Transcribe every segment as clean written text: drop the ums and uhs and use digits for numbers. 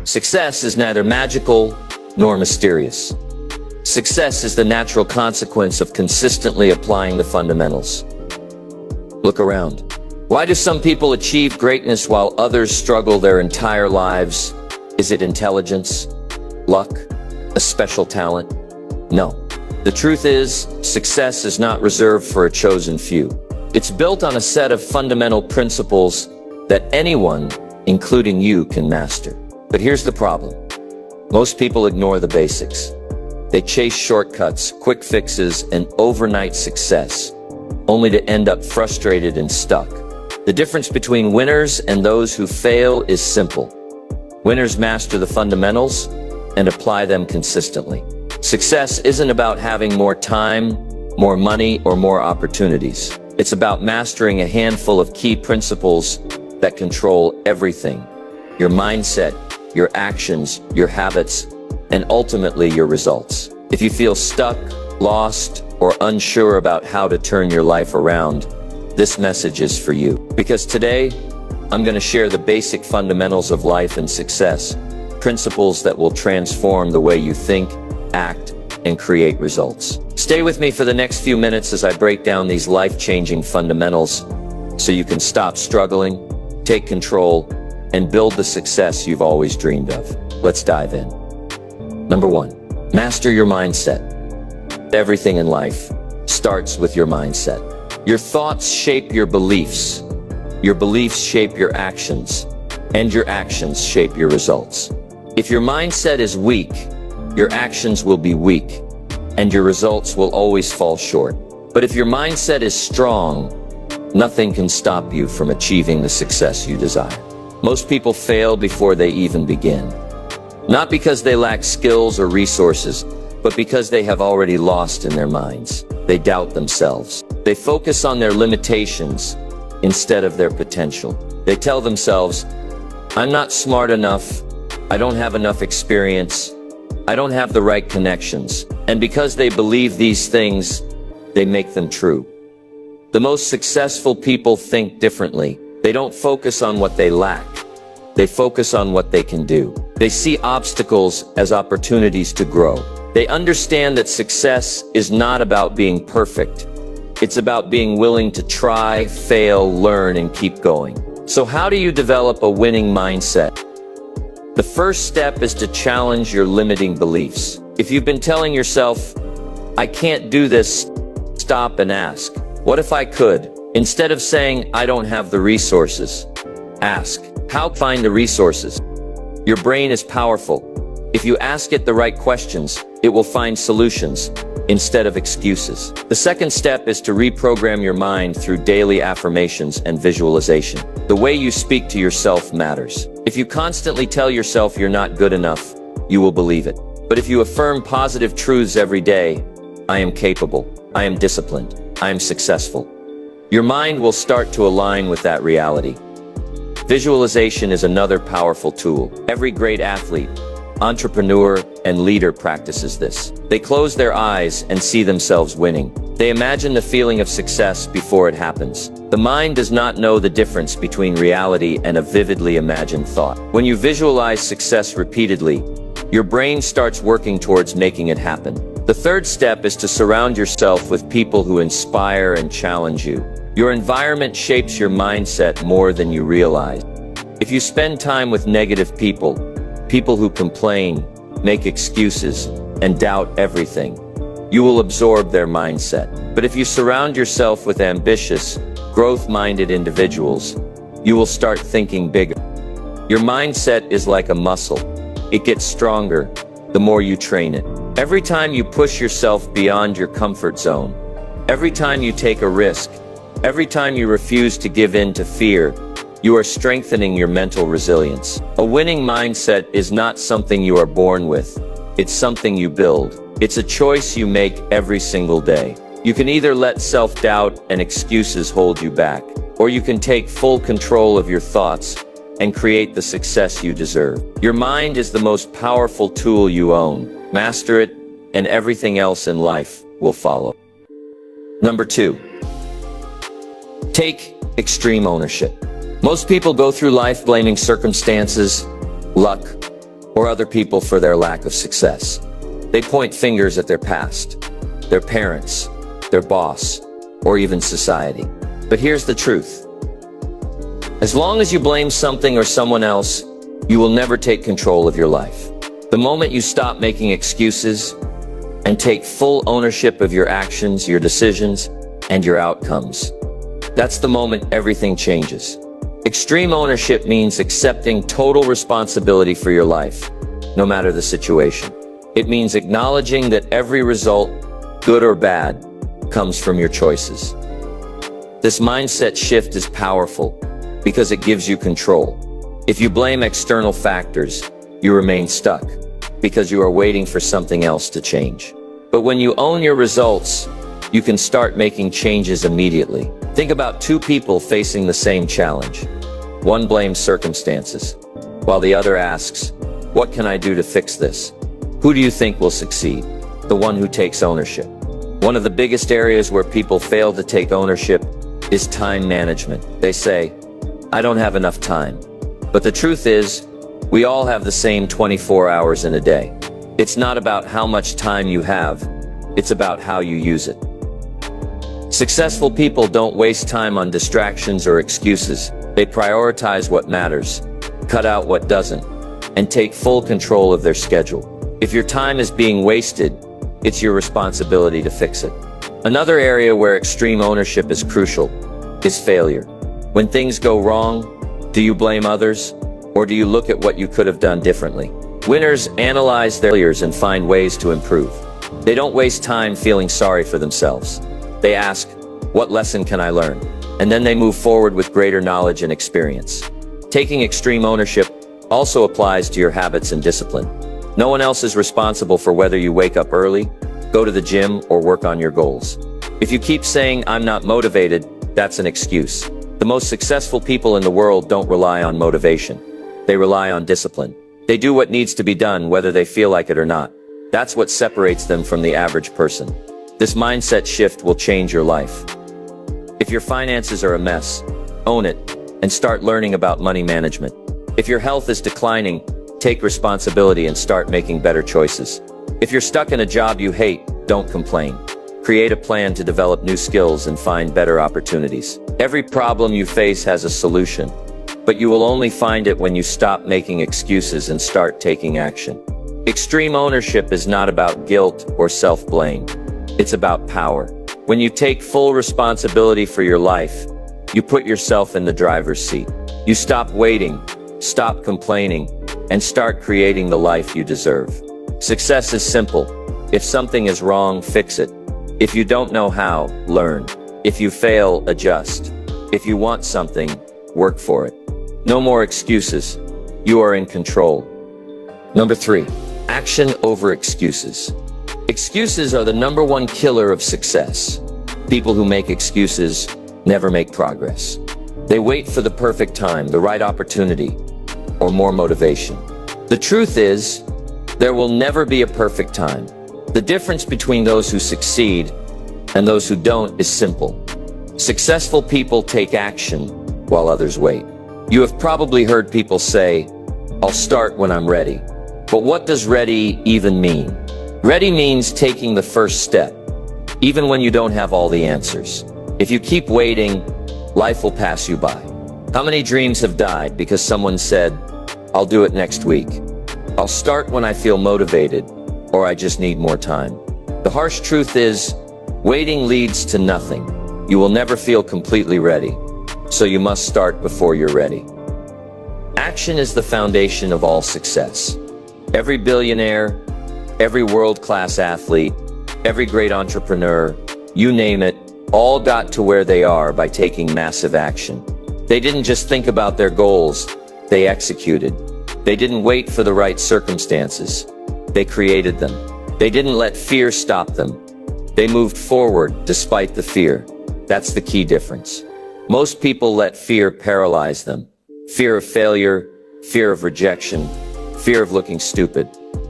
Success is neither magical nor mysterious. Success is the natural consequence of consistently applying the fundamentals. Look around. Why do some people achieve greatness while others struggle their entire lives? Is it intelligence? Luck? A special talent? No. The truth is, success is not reserved for a chosen few. It's built on a set of fundamental principles that anyone, including you, can master. But here's the problem. Most people ignore the basics. They chase shortcuts, quick fixes, and overnight success, only to end up frustrated and stuck. The difference between winners and those who fail is simple. Winners master the fundamentals and apply them consistently. Success isn't about having more time, more money, or more opportunities. It's about mastering a handful of key principles that control everything: your mindset, your actions, your habits, and ultimately your results. If you feel stuck, lost, or unsure about how to turn your life around, this message is for you. Because today, I'm going to share the basic fundamentals of life and success, principles that will transform the way you think, act, and create results. Stay with me for the next few minutes as I break down these life-changing fundamentals so you can stop struggling, take control, and build the success you've always dreamed of. Let's dive in. Number 1, master your mindset. Everything in life starts with your mindset. Your thoughts shape your beliefs shape your actions, and your actions shape your results. If your mindset is weak, your actions will be weak, and your results will always fall short. But if your mindset is strong, nothing can stop you from achieving the success you desire. Most people fail before they even begin. Not because they lack skills or resources, but because they have already lost in their minds. They doubt themselves. They focus on their limitations instead of their potential. They tell themselves, "I'm not smart enough, I don't have enough experience, I don't have the right connections." And because they believe these things, they make them true. The most successful people think differently. They don't focus on what they lack. They focus on what they can do. They see obstacles as opportunities to grow. They understand that success is not about being perfect. It's about being willing to try, fail, learn, and keep going. So how do you develop a winning mindset? The first step is to challenge your limiting beliefs. If you've been telling yourself, "I can't do this," stop and ask, "What if I could?" Instead of saying, "I don't have the resources," ask, "How can I find the resources?" Your brain is powerful. If you ask it the right questions, it will find solutions instead of excuses. The second step is to reprogram your mind through daily affirmations and visualization. The way you speak to yourself matters. If you constantly tell yourself you're not good enough, you will believe it. But if you affirm positive truths every day, "I am capable, I am disciplined, I am successful," your mind will start to align with that reality. Visualization is another powerful tool. Every great athlete, entrepreneur, and leader practices this. They close their eyes and see themselves winning. They imagine the feeling of success before it happens. The mind does not know the difference between reality and a vividly imagined thought. When you visualize success repeatedly, your brain starts working towards making it happen. The third step is to surround yourself with people who inspire and challenge you. Your environment shapes your mindset more than you realize. If you spend time with negative people, people who complain, make excuses, and doubt everything, you will absorb their mindset. But if you surround yourself with ambitious, growth-minded individuals, you will start thinking bigger. Your mindset is like a muscle. It gets stronger the more you train it. Every time you push yourself beyond your comfort zone, every time you take a risk, every time you refuse to give in to fear, you are strengthening your mental resilience. A winning mindset is not something you are born with. It's something you build. It's a choice you make every single day. You can either let self-doubt and excuses hold you back, or you can take full control of your thoughts and create the success you deserve. Your mind is the most powerful tool you own. Master it, and everything else in life will follow. Number 2, take extreme ownership. Most people go through life blaming circumstances, luck, or other people for their lack of success. They point fingers at their past, their parents, their boss, or even society. But here's the truth. As long as you blame something or someone else, you will never take control of your life. The moment you stop making excuses and take full ownership of your actions, your decisions, and your outcomes, that's the moment everything changes. Extreme ownership means accepting total responsibility for your life, no matter the situation. It means acknowledging that every result, good or bad, comes from your choices. This mindset shift is powerful because it gives you control. If you blame external factors, you remain stuck because you are waiting for something else to change. But when you own your results, you can start making changes immediately. Think about two people facing the same challenge. One blames circumstances, while the other asks, "What can I do to fix this?" Who do you think will succeed? The one who takes ownership. One of the biggest areas where people fail to take ownership is time management. They say, "I don't have enough time." But the truth is, we all have the same 24 hours in a day. It's not about how much time you have, it's about how you use it. Successful people don't waste time on distractions or excuses. They prioritize what matters, cut out what doesn't, and take full control of their schedule. If your time is being wasted, it's your responsibility to fix it. Another area where extreme ownership is crucial is failure. When things go wrong, do you blame others, or do you look at what you could have done differently? Winners analyze their failures and find ways to improve. They don't waste time feeling sorry for themselves. They ask, "What lesson can I learn?" And then they move forward with greater knowledge and experience. Taking extreme ownership also applies to your habits and discipline. No one else is responsible for whether you wake up early, go to the gym, or work on your goals. If you keep saying, "I'm not motivated," that's an excuse. The most successful people in the world don't rely on motivation. They rely on discipline. They do what needs to be done whether they feel like it or not. That's what separates them from the average person. This mindset shift will change your life. If your finances are a mess, own it and start learning about money management. If your health is declining, take responsibility and start making better choices. If you're stuck in a job you hate, don't complain. Create a plan to develop new skills and find better opportunities. Every problem you face has a solution, but you will only find it when you stop making excuses and start taking action. Extreme ownership is not about guilt or self-blame. It's about power. When you take full responsibility for your life, you put yourself in the driver's seat. You stop waiting, stop complaining, and start creating the life you deserve. Success is simple. If something is wrong, fix it. If you don't know how, learn. If you fail, adjust. If you want something, work for it. No more excuses. You are in control. Number 3, action over excuses. Excuses are the #1 killer of success. People who make excuses never make progress. They wait for the perfect time, the right opportunity, or more motivation. The truth is, there will never be a perfect time. The difference between those who succeed and those who don't is simple. Successful people take action while others wait. You have probably heard people say, "I'll start when I'm ready." But what does ready even mean? Ready means taking the first step, even when you don't have all the answers. If you keep waiting, life will pass you by. How many dreams have died because someone said, "I'll do it next week. I'll start when I feel motivated," or "I just need more time." The harsh truth is, waiting leads to nothing. You will never feel completely ready, so you must start before you're ready. Action is the foundation of all success. Every billionaire, every world-class athlete, every great entrepreneur, you name it, all got to where they are by taking massive action. They didn't just think about their goals, they executed. They didn't wait for the right circumstances, they created them. They didn't let fear stop them. They moved forward despite the fear. That's the key difference. Most people let fear paralyze them. Fear of failure, fear of rejection, fear of looking stupid.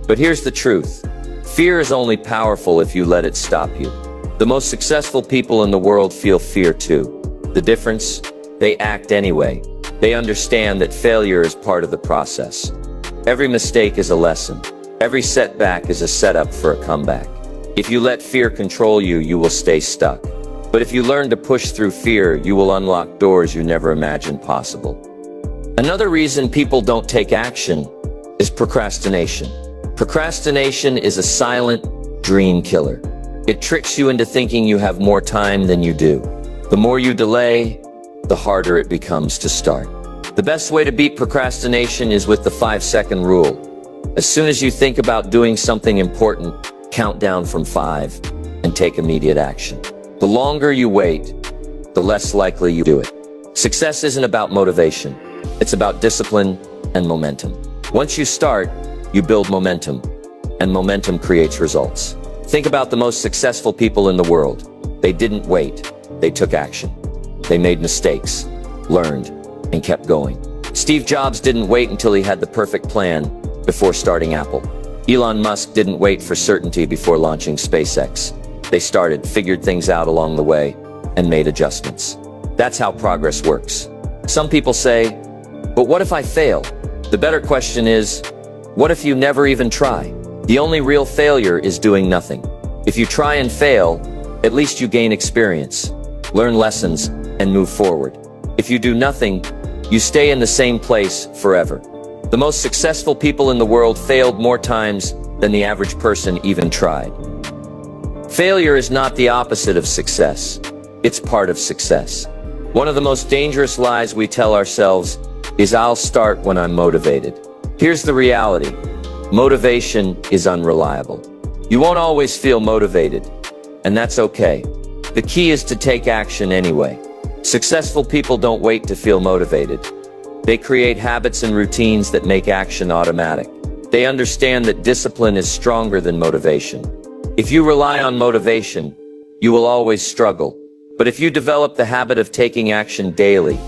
But here's the truth. Fear is only powerful if you let it stop you. The most successful people in the world feel fear too. The difference? They act anyway. They understand that failure is part of the process. Every mistake is a lesson. Every setback is a setup for a comeback. If you let fear control you, you will stay stuck. But if you learn to push through fear, you will unlock doors you never imagined possible. Another reason people don't take action is procrastination. Procrastination is a silent dream killer. It tricks you into thinking you have more time than you do. The more you delay, the harder it becomes to start. The best way to beat procrastination is with the 5-second rule. As soon as you think about doing something important, count down from 5 and take immediate action. The longer you wait, the less likely you do it. Success isn't about motivation. It's about discipline and momentum. Once you start, you build momentum, and momentum creates results. Think about the most successful people in the world. They didn't wait. They took action. They made mistakes, learned, and kept going. Steve Jobs didn't wait until he had the perfect plan before starting Apple. Elon Musk didn't wait for certainty before launching SpaceX. They started, figured things out along the way, and made adjustments. That's how progress works. Some people say, but what if I fail? The better question is, what if you never even try? The only real failure is doing nothing. If you try and fail, at least you gain experience, learn lessons, and move forward. If you do nothing, you stay in the same place forever. The most successful people in the world failed more times than the average person even tried. Failure is not the opposite of success. It's part of success. One of the most dangerous lies we tell ourselves is, I'll start when I'm motivated. Here's the reality. Motivation is unreliable. You won't always feel motivated, and that's okay. The key is to take action anyway. Successful people don't wait to feel motivated. They create habits and routines that make action automatic. They understand that discipline is stronger than motivation. If you rely on motivation, you will always struggle. But if you develop the habit of taking action daily,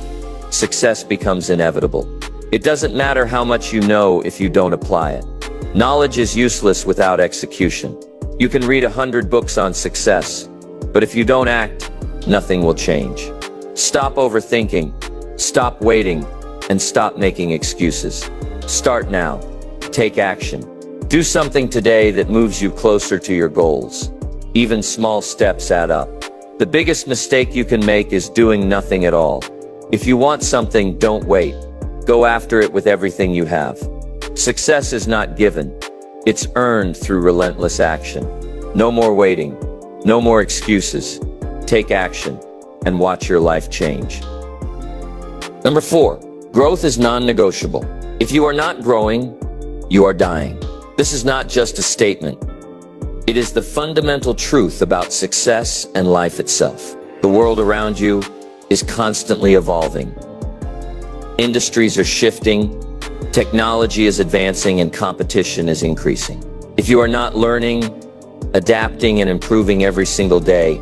success becomes inevitable. It doesn't matter how much you know if you don't apply it. Knowledge is useless without execution. You can read 100 books on success, but if you don't act, nothing will change. Stop overthinking, stop waiting, and stop making excuses. Start now. Take action. Do something today that moves you closer to your goals. Even small steps add up. The biggest mistake you can make is doing nothing at all. If you want something, don't wait. Go after it with everything you have. Success is not given. It's earned through relentless action. No more waiting. No more excuses. Take action and watch your life change. Number 4, growth is non-negotiable. If you are not growing, you are dying. This is not just a statement. It is the fundamental truth about success and life itself. The world around you is constantly evolving. Industries are shifting, technology is advancing, and competition is increasing. If you are not learning, adapting, and improving every single day,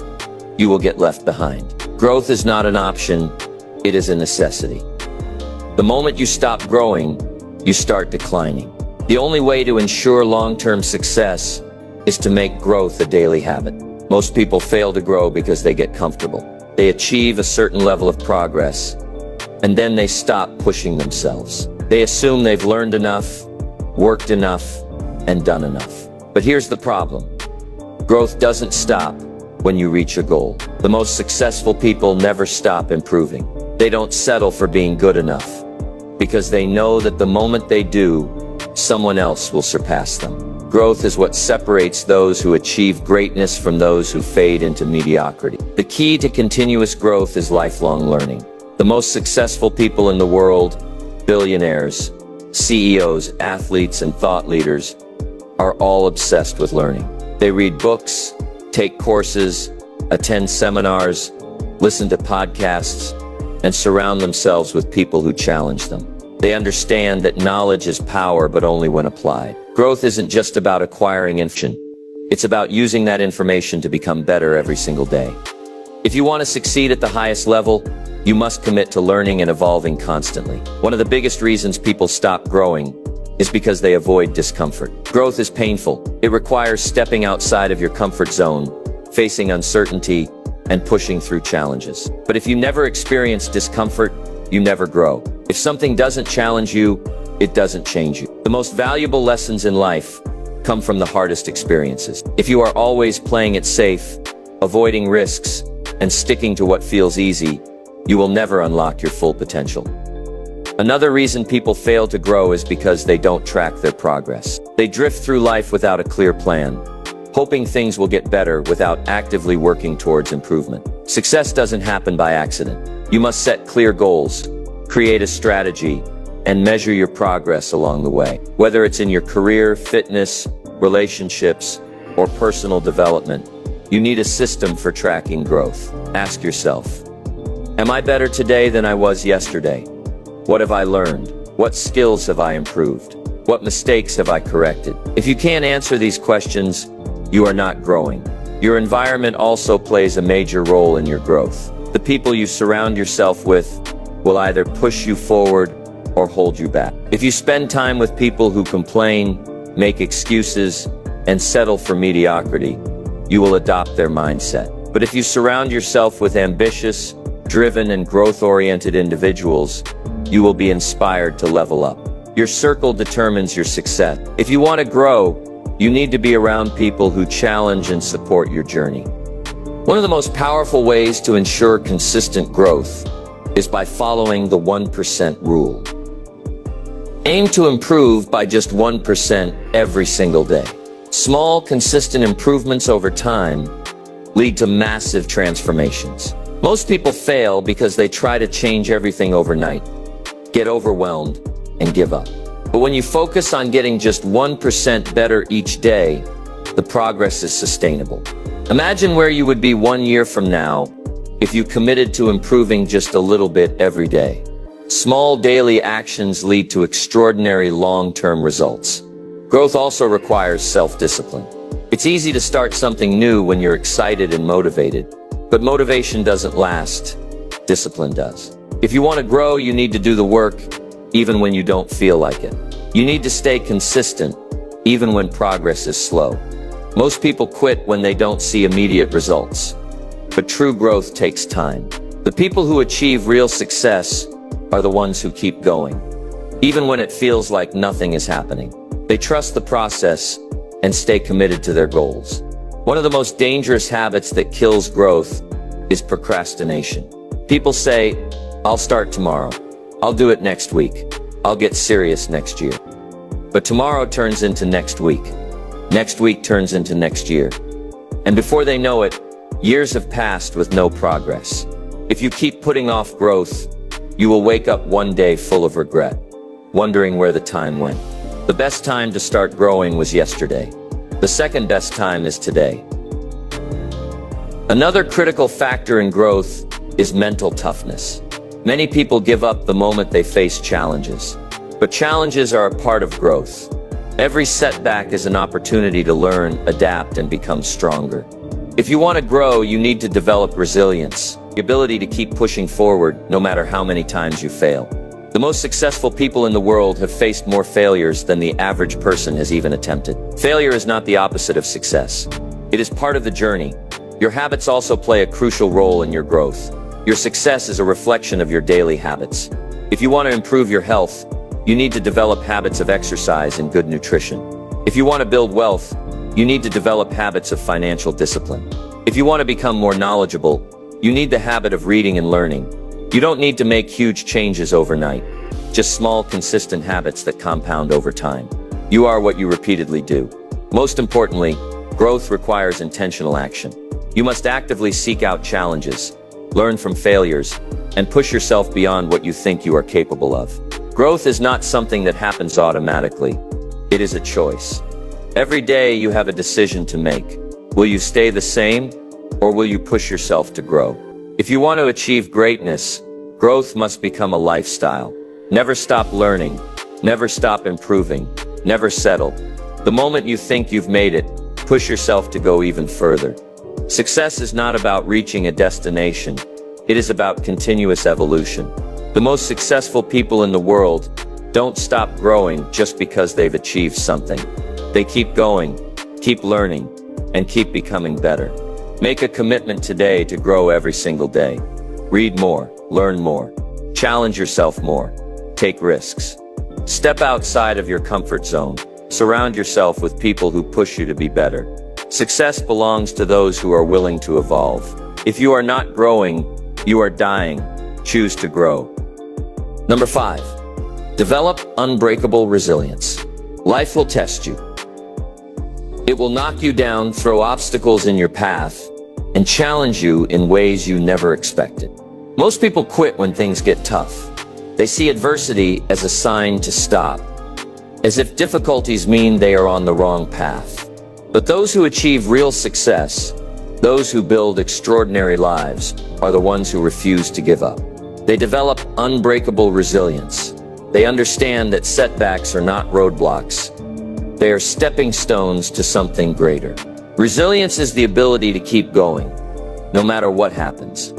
you will get left behind. Growth is not an option, it is a necessity. The moment you stop growing, you start declining. The only way to ensure long-term success is to make growth a daily habit. Most people fail to grow because they get comfortable. They achieve a certain level of progress, and then they stop pushing themselves. They assume they've learned enough, worked enough, and done enough. But here's the problem. Growth doesn't stop when you reach a goal. The most successful people never stop improving. They don't settle for being good enough, because they know that the moment they do, someone else will surpass them. Growth is what separates those who achieve greatness from those who fade into mediocrity. The key to continuous growth is lifelong learning. The most successful people in the world, billionaires, CEOs, athletes, and thought leaders, are all obsessed with learning. They read books, take courses, attend seminars, listen to podcasts, and surround themselves with people who challenge them. They understand that knowledge is power, but only when applied. Growth isn't just about acquiring information. It's about using that information to become better every single day. If you want to succeed at the highest level, you must commit to learning and evolving constantly. One of the biggest reasons people stop growing is because they avoid discomfort. Growth is painful. It requires stepping outside of your comfort zone, facing uncertainty, and pushing through challenges. But if you never experience discomfort, you never grow. If something doesn't challenge you, it doesn't change you. The most valuable lessons in life come from the hardest experiences. If you are always playing it safe, avoiding risks, and sticking to what feels easy, you will never unlock your full potential. Another reason people fail to grow is because they don't track their progress. They drift through life without a clear plan, hoping things will get better without actively working towards improvement. Success doesn't happen by accident. You must set clear goals, create a strategy, and measure your progress along the way. Whether it's in your career, fitness, relationships, or personal development, you need a system for tracking growth. Ask yourself, am I better today than I was yesterday? What have I learned? What skills have I improved? What mistakes have I corrected? If you can't answer these questions, you are not growing. Your environment also plays a major role in your growth. The people you surround yourself with will either push you forward or hold you back. If you spend time with people who complain, make excuses, and settle for mediocrity, you will adopt their mindset. But if you surround yourself with ambitious, driven, and growth-oriented individuals, you will be inspired to level up. Your circle determines your success. If you want to grow, you need to be around people who challenge and support your journey. One of the most powerful ways to ensure consistent growth is by following the 1% rule. Aim to improve by just 1% every single day. Small, consistent improvements over time lead to massive transformations. Most people fail because they try to change everything overnight, get overwhelmed, and give up. But when you focus on getting just 1% better each day, the progress is sustainable. Imagine where you would be 1 year from now if you committed to improving just a little bit every day. Small daily actions lead to extraordinary long-term results. Growth also requires self-discipline. It's easy to start something new when you're excited and motivated, but motivation doesn't last. Discipline does. If you want to grow, you need to do the work, even when you don't feel like it. You need to stay consistent, even when progress is slow. Most people quit when they don't see immediate results. But true growth takes time. The people who achieve real success are the ones who keep going, even when it feels like nothing is happening. They trust the process and stay committed to their goals. One of the most dangerous habits that kills growth is procrastination. People say, I'll start tomorrow. I'll do it next week. I'll get serious next year. But tomorrow turns into next week. Next week turns into next year. And before they know it, years have passed with no progress. If you keep putting off growth, you will wake up one day full of regret, wondering where the time went. The best time to start growing was yesterday. The second best time is today. Another critical factor in growth is mental toughness. Many people give up the moment they face challenges. But challenges are a part of growth. Every setback is an opportunity to learn, adapt, and become stronger. If you want to grow, you need to develop resilience, the ability to keep pushing forward no matter how many times you fail. The most successful people in the world have faced more failures than the average person has even attempted. Failure is not the opposite of success. It is part of the journey. Your habits also play a crucial role in your growth. Your success is a reflection of your daily habits. If you want to improve your health, you need to develop habits of exercise and good nutrition. If you want to build wealth, you need to develop habits of financial discipline. If you want to become more knowledgeable, you need the habit of reading and learning. You don't need to make huge changes overnight, just small, consistent habits that compound over time. You are what you repeatedly do. Most importantly, growth requires intentional action. You must actively seek out challenges, learn from failures, and push yourself beyond what you think you are capable of. Growth is not something that happens automatically. It is a choice. Every day you have a decision to make. Will you stay the same, or will you push yourself to grow? If you want to achieve greatness, growth must become a lifestyle. Never stop learning. Never stop improving. Never settle. The moment you think you've made it, push yourself to go even further. Success is not about reaching a destination. It is about continuous evolution. The most successful people in the world don't stop growing just because they've achieved something. They keep going, keep learning, and keep becoming better. Make a commitment today to grow every single day. Read more, learn more, challenge yourself more, take risks. Step outside of your comfort zone. Surround yourself with people who push you to be better. Success belongs to those who are willing to evolve. If you are not growing, you are dying. Choose to grow. Number 5. Develop unbreakable resilience. Life will test you. It will knock you down, throw obstacles in your path, and challenge you in ways you never expected. Most people quit when things get tough. They see adversity as a sign to stop, as if difficulties mean they are on the wrong path. But those who achieve real success, those who build extraordinary lives, are the ones who refuse to give up. They develop unbreakable resilience. They understand that setbacks are not roadblocks. They are stepping stones to something greater. Resilience is the ability to keep going, no matter what happens.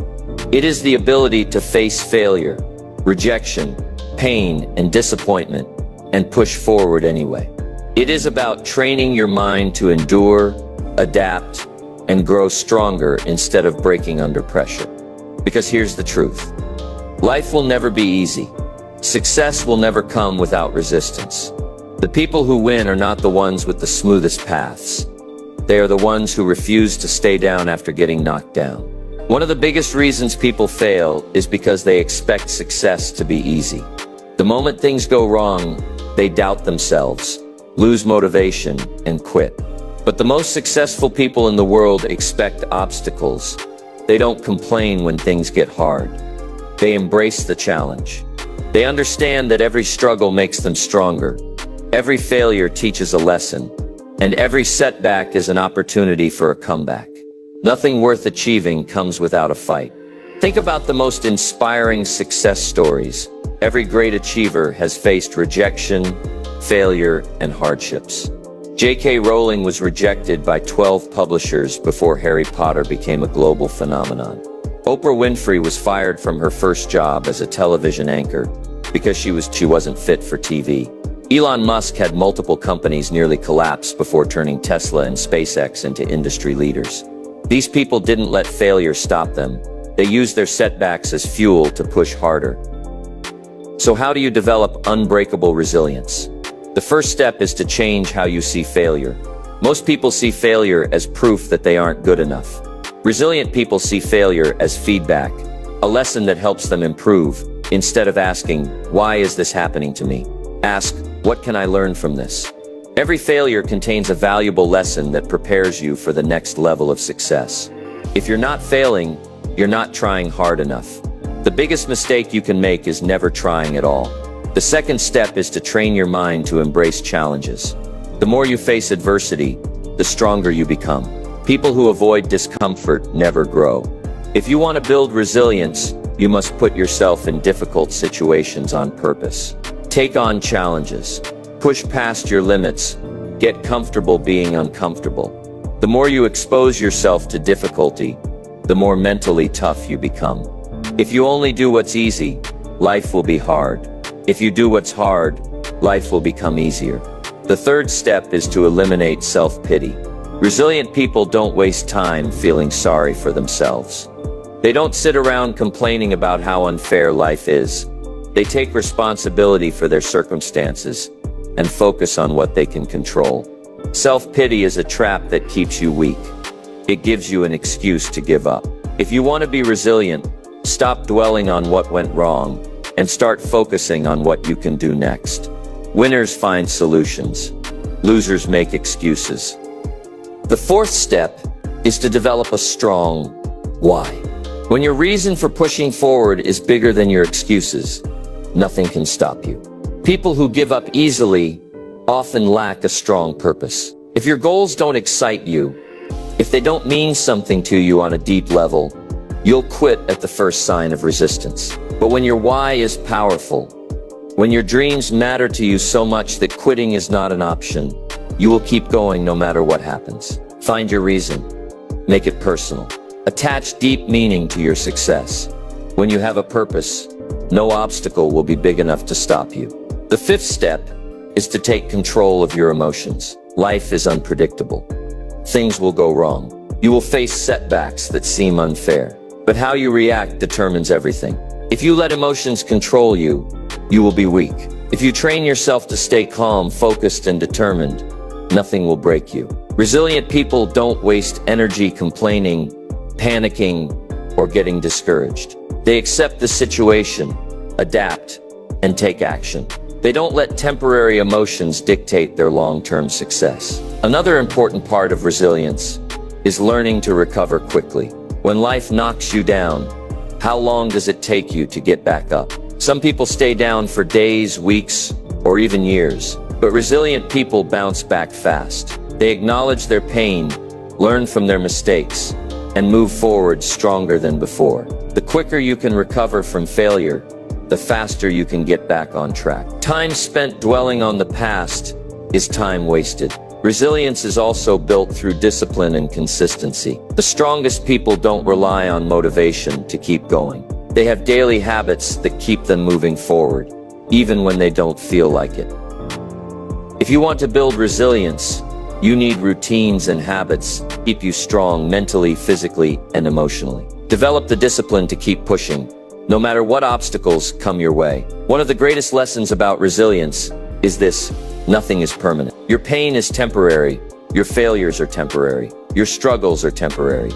It is the ability to face failure, rejection, pain, and disappointment, and push forward anyway. It is about training your mind to endure, adapt, and grow stronger instead of breaking under pressure. Because here's the truth. Life will never be easy. Success will never come without resistance. The people who win are not the ones with the smoothest paths. They are the ones who refuse to stay down after getting knocked down. One of the biggest reasons people fail is because they expect success to be easy. The moment things go wrong, they doubt themselves, lose motivation, and quit. But the most successful people in the world expect obstacles. They don't complain when things get hard. They embrace the challenge. They understand that every struggle makes them stronger. Every failure teaches a lesson, and every setback is an opportunity for a comeback. Nothing worth achieving comes without a fight. Think about the most inspiring success stories. Every great achiever has faced rejection, failure, and hardships. J.K. Rowling was rejected by 12 publishers before Harry Potter became a global phenomenon. Oprah Winfrey was fired from her first job as a television anchor because she wasn't fit for TV. Elon Musk had multiple companies nearly collapse before turning Tesla and SpaceX into industry leaders. These people didn't let failure stop them. They used their setbacks as fuel to push harder. So how do you develop unbreakable resilience? The first step is to change how you see failure. Most people see failure as proof that they aren't good enough. Resilient people see failure as feedback, a lesson that helps them improve. Instead of asking, "Why is this happening to me?" ask, "What can I learn from this?" Every failure contains a valuable lesson that prepares you for the next level of success. If you're not failing, you're not trying hard enough. The biggest mistake you can make is never trying at all. The second step is to train your mind to embrace challenges. The more you face adversity, the stronger you become. People who avoid discomfort never grow. If you want to build resilience, you must put yourself in difficult situations on purpose. Take on challenges. Push past your limits. Get comfortable being uncomfortable. The more you expose yourself to difficulty, the more mentally tough you become. If you only do what's easy, life will be hard. If you do what's hard, life will become easier. The third step is to eliminate self-pity. Resilient people don't waste time feeling sorry for themselves. They don't sit around complaining about how unfair life is. They take responsibility for their circumstances and focus on what they can control. Self-pity is a trap that keeps you weak. It gives you an excuse to give up. If you want to be resilient, stop dwelling on what went wrong and start focusing on what you can do next. Winners find solutions. Losers make excuses. The fourth step is to develop a strong why. When your reason for pushing forward is bigger than your excuses, nothing can stop you. People who give up easily often lack a strong purpose. If your goals don't excite you, if they don't mean something to you on a deep level, you'll quit at the first sign of resistance. But when your why is powerful, when your dreams matter to you so much that quitting is not an option, you will keep going no matter what happens. Find your reason. Make it personal. Attach deep meaning to your success. When you have a purpose, no obstacle will be big enough to stop you. The fifth step is to take control of your emotions. Life is unpredictable. Things will go wrong. You will face setbacks that seem unfair. But how you react determines everything. If you let emotions control you, you will be weak. If you train yourself to stay calm, focused, and determined, nothing will break you. Resilient people don't waste energy complaining, panicking, or getting discouraged. They accept the situation, adapt, and take action. They don't let temporary emotions dictate their long-term success. Another important part of resilience is learning to recover quickly. When life knocks you down, how long does it take you to get back up? Some people stay down for days, weeks, or even years, but resilient people bounce back fast. They acknowledge their pain, learn from their mistakes, and move forward stronger than before. The quicker you can recover from failure, the faster you can get back on track. Time spent dwelling on the past is time wasted. Resilience is also built through discipline and consistency. The strongest people don't rely on motivation to keep going. They have daily habits that keep them moving forward, even when they don't feel like it. If you want to build resilience, you need routines and habits to keep you strong mentally, physically, and emotionally. Develop the discipline to keep pushing, no matter what obstacles come your way. One of the greatest lessons about resilience is this: nothing is permanent. Your pain is temporary, your failures are temporary, your struggles are temporary.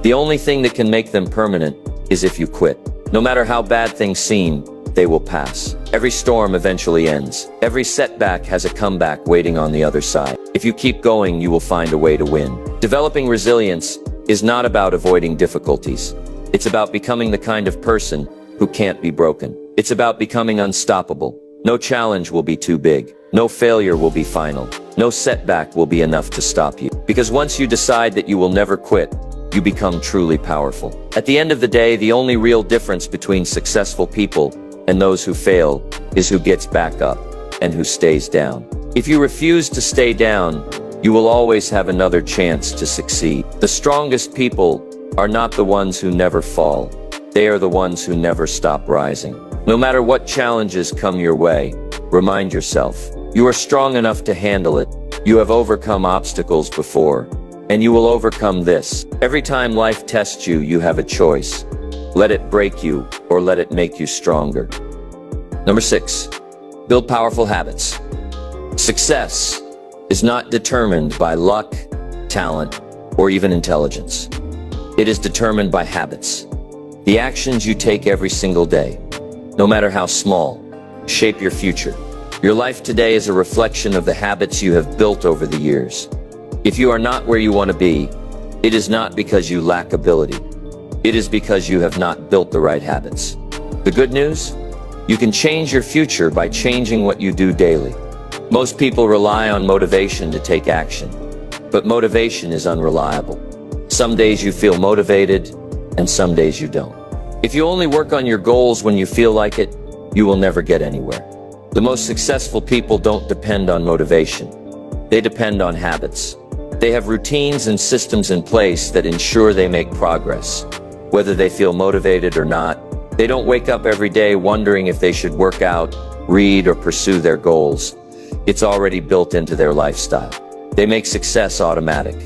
The only thing that can make them permanent is if you quit. No matter how bad things seem, they will pass. Every storm eventually ends. Every setback has a comeback waiting on the other side. If you keep going, you will find a way to win. Developing resilience is not about avoiding difficulties. It's about becoming the kind of person who can't be broken. It's about becoming unstoppable. No challenge will be too big. No failure will be final. No setback will be enough to stop you. Because once you decide that you will never quit, you become truly powerful. At the end of the day, the only real difference between successful people and those who fail is who gets back up and who stays down. If you refuse to stay down, you will always have another chance to succeed. The strongest people are not the ones who never fall. They are the ones who never stop rising. No matter what challenges come your way, remind yourself, you are strong enough to handle it. You have overcome obstacles before, and you will overcome this. Every time life tests you, you have a choice. Let it break you or let it make you stronger. Number 6, build powerful habits. Success is not determined by luck, talent, or even intelligence. It is determined by habits. The actions you take every single day, no matter how small, shape your future. Your life today is a reflection of the habits you have built over the years. If you are not where you want to be, it is not because you lack ability. It is because you have not built the right habits. The good news? You can change your future by changing what you do daily. Most people rely on motivation to take action, but motivation is unreliable. Some days you feel motivated, and some days you don't. If you only work on your goals when you feel like it, you will never get anywhere. The most successful people don't depend on motivation. They depend on habits. They have routines and systems in place that ensure they make progress. Whether they feel motivated or not, they don't wake up every day wondering if they should work out, read, or pursue their goals. It's already built into their lifestyle. They make success automatic.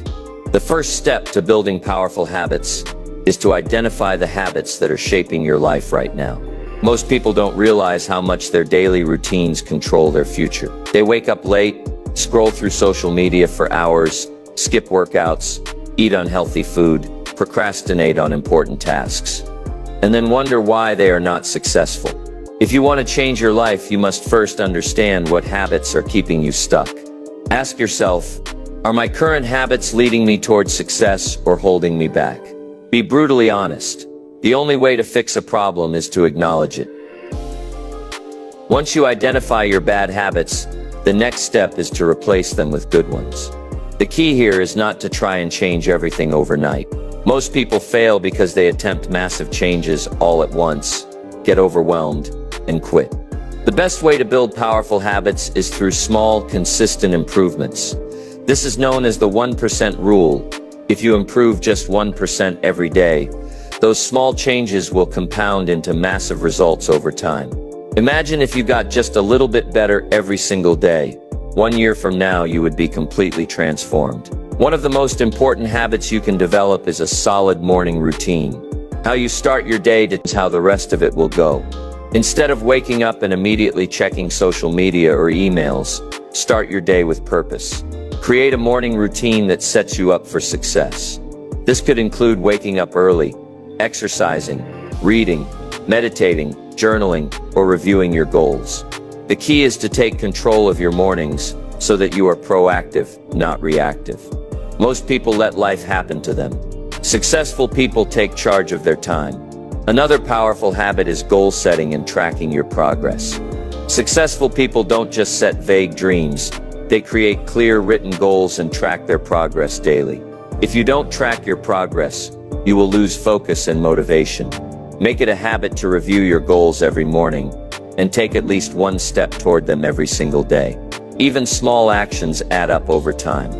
The first step to building powerful habits is to identify the habits that are shaping your life right now. Most people don't realize how much their daily routines control their future. They wake up late, scroll through social media for hours, skip workouts, eat unhealthy food, procrastinate on important tasks, and then wonder why they are not successful. If you want to change your life, you must first understand what habits are keeping you stuck. Ask yourself, are my current habits leading me towards success or holding me back? Be brutally honest. The only way to fix a problem is to acknowledge it. Once you identify your bad habits, the next step is to replace them with good ones. The key here is not to try and change everything overnight. Most people fail because they attempt massive changes all at once, get overwhelmed, and quit. The best way to build powerful habits is through small, consistent improvements. This is known as the 1% rule. If you improve just 1% every day, those small changes will compound into massive results over time. Imagine if you got just a little bit better every single day. 1 year from now, you would be completely transformed. One of the most important habits you can develop is a solid morning routine. How you start your day determines how the rest of it will go. Instead of waking up and immediately checking social media or emails, start your day with purpose. Create a morning routine that sets you up for success. This could include waking up early, exercising, reading, meditating, journaling, or reviewing your goals. The key is to take control of your mornings so that you are proactive, not reactive. Most people let life happen to them. Successful people take charge of their time. Another powerful habit is goal setting and tracking your progress. Successful people don't just set vague dreams, they create clear written goals and track their progress daily. If you don't track your progress, you will lose focus and motivation. Make it a habit to review your goals every morning and take at least one step toward them every single day. Even small actions add up over time.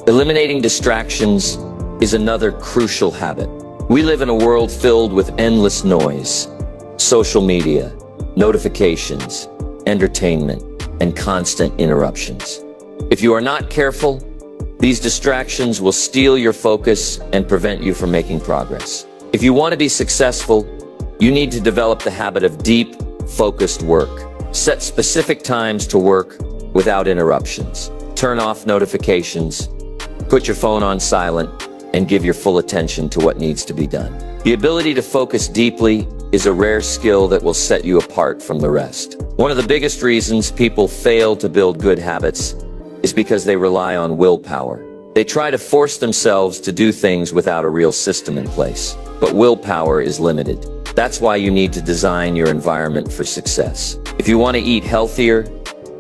Eliminating distractions is another crucial habit. We live in a world filled with endless noise, social media, notifications, entertainment, and constant interruptions. If you are not careful, these distractions will steal your focus and prevent you from making progress. If you want to be successful, you need to develop the habit of deep, focused work. Set specific times to work without interruptions. Turn off notifications, put your phone on silent, and give your full attention to what needs to be done. The ability to focus deeply is a rare skill that will set you apart from the rest. One of the biggest reasons people fail to build good habits is because they rely on willpower. They try to force themselves to do things without a real system in place. But willpower is limited. That's why you need to design your environment for success. If you want to eat healthier,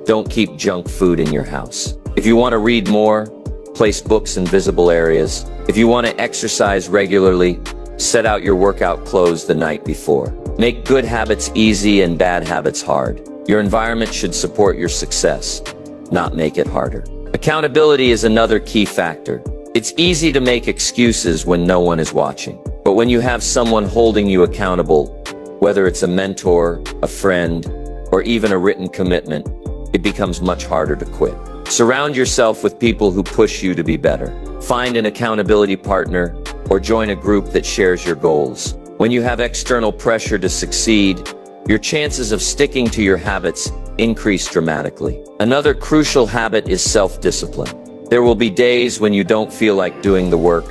don't keep junk food in your house. If you want to read more, place books in visible areas. If you want to exercise regularly, set out your workout clothes the night before. Make good habits easy and bad habits hard. Your environment should support your success, not make it harder. Accountability is another key factor. It's easy to make excuses when no one is watching. But when you have someone holding you accountable, whether it's a mentor, a friend, or even a written commitment, it becomes much harder to quit. Surround yourself with people who push you to be better. Find an accountability partner or join a group that shares your goals. When you have external pressure to succeed, your chances of sticking to your habits increase dramatically. Another crucial habit is self-discipline. There will be days when you don't feel like doing the work,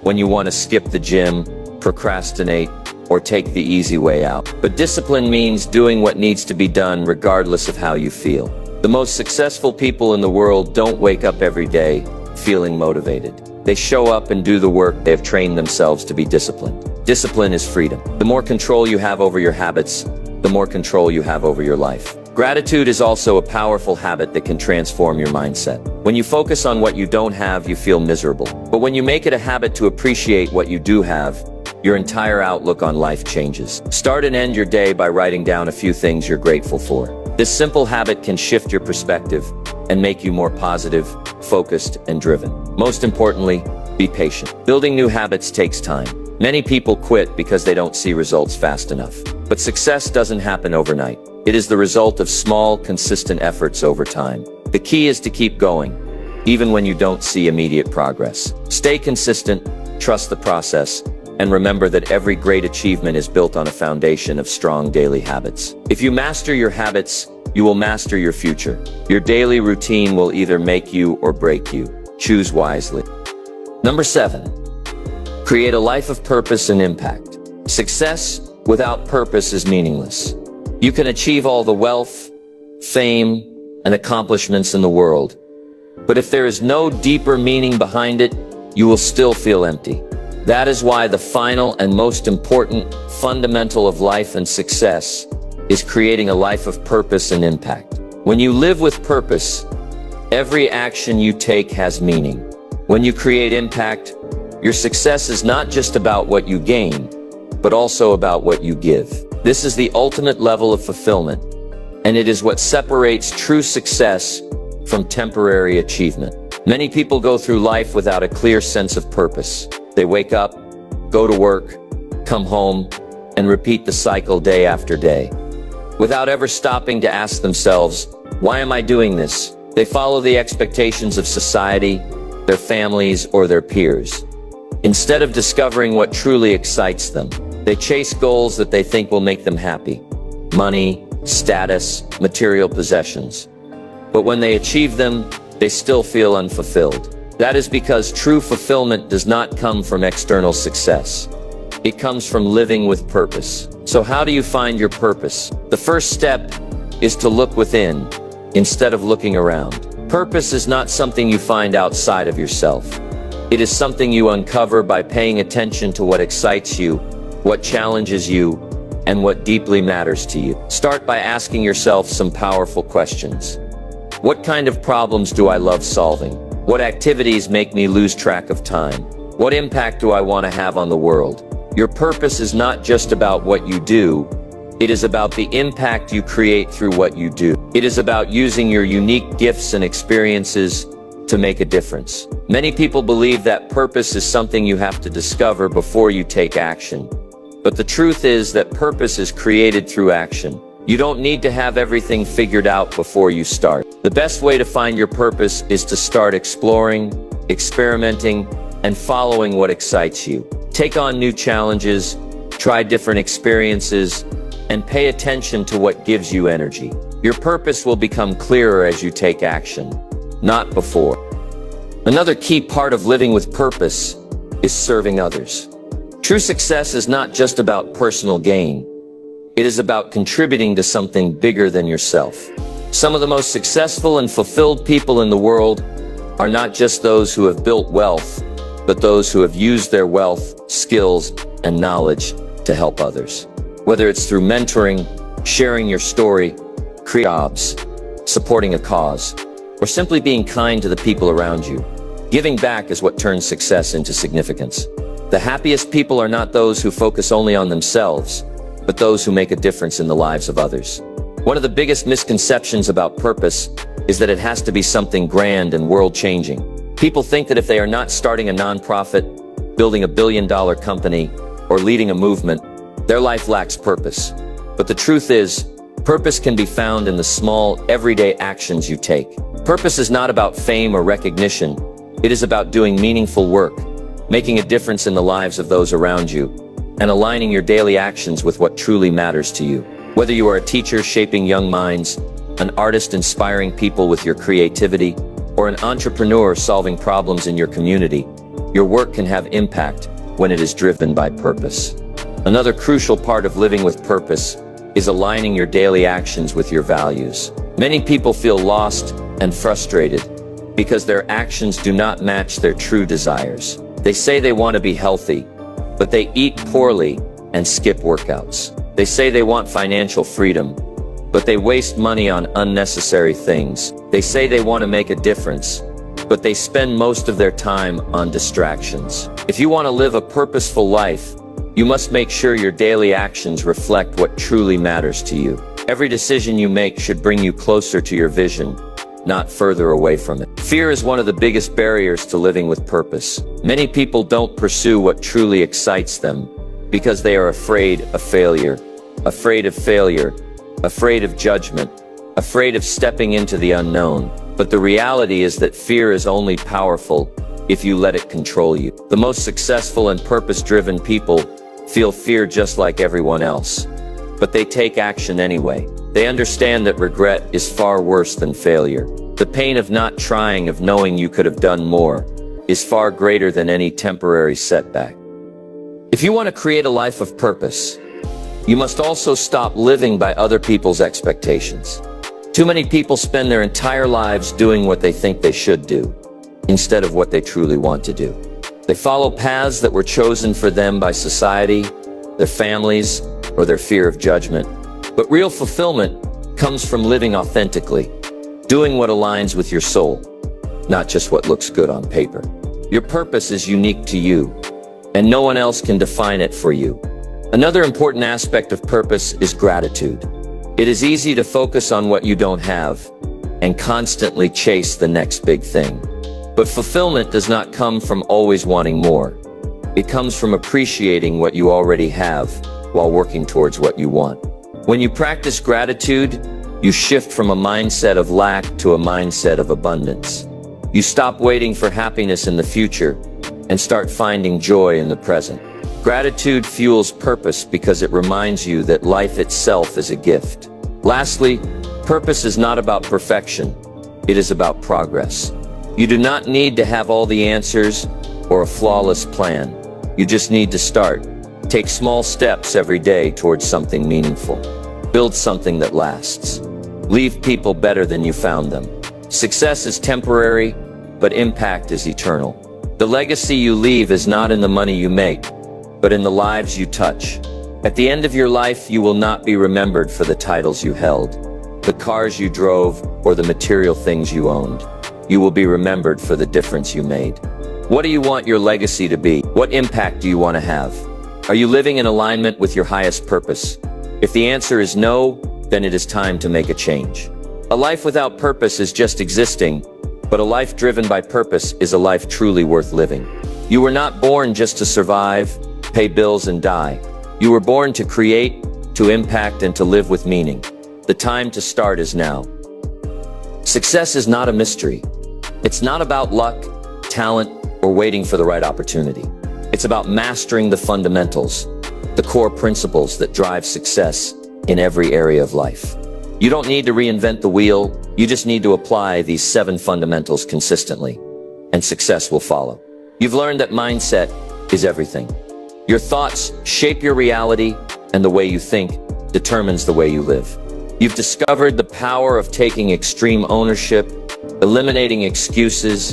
when you want to skip the gym, procrastinate, or take the easy way out. But discipline means doing what needs to be done regardless of how you feel. The most successful people in the world don't wake up every day feeling motivated. They show up and do the work. They have trained themselves to be disciplined. Discipline is freedom. The more control you have over your habits, the more control you have over your life. Gratitude is also a powerful habit that can transform your mindset. When you focus on what you don't have, you feel miserable. But when you make it a habit to appreciate what you do have, your entire outlook on life changes. Start and end your day by writing down a few things you're grateful for. This simple habit can shift your perspective and make you more positive, focused, and driven. Most importantly, be patient. Building new habits takes time. Many people quit because they don't see results fast enough. But success doesn't happen overnight. It is the result of small, consistent efforts over time. The key is to keep going, even when you don't see immediate progress. Stay consistent, trust the process, and remember that every great achievement is built on a foundation of strong daily habits. If you master your habits, you will master your future. Your daily routine will either make you or break you. Choose wisely. Number 7, create a life of purpose and impact. Success without purpose is meaningless. You can achieve all the wealth, fame, and accomplishments in the world, but if there is no deeper meaning behind it, you will still feel empty. That is why the final and most important fundamental of life and success is creating a life of purpose and impact. When you live with purpose, every action you take has meaning. When you create impact, your success is not just about what you gain, but also about what you give. This is the ultimate level of fulfillment, and it is what separates true success from temporary achievement. Many people go through life without a clear sense of purpose. They wake up, go to work, come home, and repeat the cycle day after day, without ever stopping to ask themselves, why am I doing this? They follow the expectations of society, their families, or their peers. Instead of discovering what truly excites them, they chase goals that they think will make them happy. money, status, material possessions. But when they achieve them, they still feel unfulfilled. That is because true fulfillment does not come from external success. It comes from living with purpose. So how do you find your purpose? The first step is to look within instead of looking around. Purpose is not something you find outside of yourself. It is something you uncover by paying attention to what excites you, what challenges you, and what deeply matters to you. Start by asking yourself some powerful questions. What kind of problems do I love solving? What activities make me lose track of time? What impact do I want to have on the world? Your purpose is not just about what you do. It is about the impact you create through what you do. It is about using your unique gifts and experiences to make a difference. Many people believe that purpose is something you have to discover before you take action. But the truth is that purpose is created through action. You don't need to have everything figured out before you start. The best way to find your purpose is to start exploring, experimenting, and following what excites you. Take on new challenges, try different experiences, and pay attention to what gives you energy. Your purpose will become clearer as you take action, not before. Another key part of living with purpose is serving others. True success is not just about personal gain. It is about contributing to something bigger than yourself. Some of the most successful and fulfilled people in the world are not just those who have built wealth, but those who have used their wealth, skills, and knowledge to help others. Whether it's through mentoring, sharing your story, creating jobs, supporting a cause, or simply being kind to the people around you. Giving back is what turns success into significance. The happiest people are not those who focus only on themselves, but those who make a difference in the lives of others. One of the biggest misconceptions about purpose is that it has to be something grand and world-changing. People think that if they are not starting a nonprofit, building a billion-dollar company, or leading a movement, their life lacks purpose. But the truth is, purpose can be found in the small, everyday actions you take. Purpose is not about fame or recognition. It is about doing meaningful work, making a difference in the lives of those around you, and aligning your daily actions with what truly matters to you. Whether you are a teacher shaping young minds, an artist inspiring people with your creativity, or an entrepreneur solving problems in your community, your work can have impact when it is driven by purpose. Another crucial part of living with purpose is aligning your daily actions with your values. Many people feel lost and frustrated because their actions do not match their true desires. They say they want to be healthy, but they eat poorly and skip workouts. They say they want financial freedom, but they waste money on unnecessary things. They say they want to make a difference, but they spend most of their time on distractions. If you want to live a purposeful life, you must make sure your daily actions reflect what truly matters to you. Every decision you make should bring you closer to your vision, not further away from it. Fear is one of the biggest barriers to living with purpose. Many people don't pursue what truly excites them because they are afraid of failure, afraid of judgment, afraid of stepping into the unknown. But the reality is that fear is only powerful if you let it control you. The most successful and purpose-driven people feel fear just like everyone else, but they take action anyway. They understand that regret is far worse than failure. The pain of not trying, of knowing you could have done more, is far greater than any temporary setback. If you want to create a life of purpose, you must also stop living by other people's expectations. Too many people spend their entire lives doing what they think they should do, instead of what they truly want to do. They follow paths that were chosen for them by society, their families, or their fear of judgment. But real fulfillment comes from living authentically, doing what aligns with your soul, not just what looks good on paper. Your purpose is unique to you, and no one else can define it for you. Another important aspect of purpose is gratitude. It is easy to focus on what you don't have and constantly chase the next big thing. But fulfillment does not come from always wanting more. It comes from appreciating what you already have while working towards what you want. When you practice gratitude, you shift from a mindset of lack to a mindset of abundance. You stop waiting for happiness in the future and start finding joy in the present. Gratitude fuels purpose because it reminds you that life itself is a gift. Lastly, purpose is not about perfection. It is about progress. You do not need to have all the answers or a flawless plan. You just need to start. Take small steps every day towards something meaningful. Build something that lasts. Leave people better than you found them. Success is temporary, but impact is eternal. The legacy you leave is not in the money you make, but in the lives you touch. At the end of your life, you will not be remembered for the titles you held, the cars you drove, or the material things you owned. You will be remembered for the difference you made. What do you want your legacy to be? What impact do you want to have? Are you living in alignment with your highest purpose? If the answer is no, then it is time to make a change. A life without purpose is just existing, but a life driven by purpose is a life truly worth living. You were not born just to survive, pay bills, and die. You were born to create, to impact, and to live with meaning. The time to start is now. Success is not a mystery. It's not about luck, talent, or waiting for the right opportunity. It's about mastering the fundamentals, the core principles that drive success in every area of life. You don't need to reinvent the wheel. You just need to apply these 7 fundamentals consistently, and success will follow. You've learned that mindset is everything. Your thoughts shape your reality, and the way you think determines the way you live. You've discovered the power of taking extreme ownership, eliminating excuses,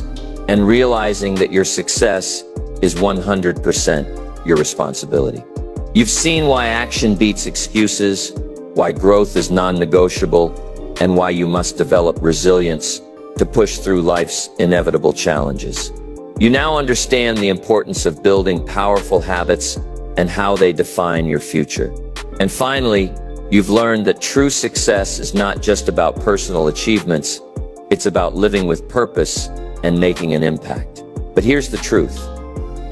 and realizing that your success is 100% your responsibility. You've seen why action beats excuses, why growth is non-negotiable, and why you must develop resilience to push through life's inevitable challenges. You now understand the importance of building powerful habits and how they define your future. And finally, you've learned that true success is not just about personal achievements, it's about living with purpose and making an impact. But here's the truth.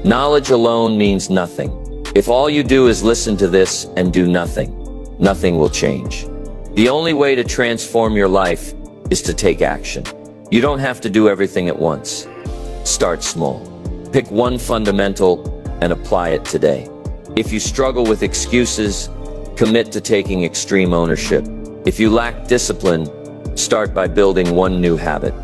Knowledge alone means nothing. If all you do is listen to this and do nothing, nothing will change. The only way to transform your life is to take action. You don't have to do everything at once. Start small. Pick one fundamental and apply it today. If you struggle with excuses, commit to taking extreme ownership. If you lack discipline, start by building one new habit.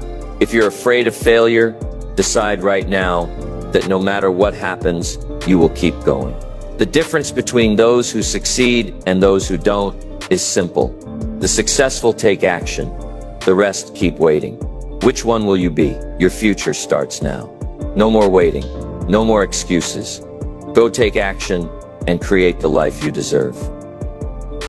If you're afraid of failure, decide right now that no matter what happens, you will keep going. The difference between those who succeed and those who don't is simple. The successful take action. The rest keep waiting. Which one will you be? Your future starts now. No more waiting. No more excuses. Go take action and create the life you deserve.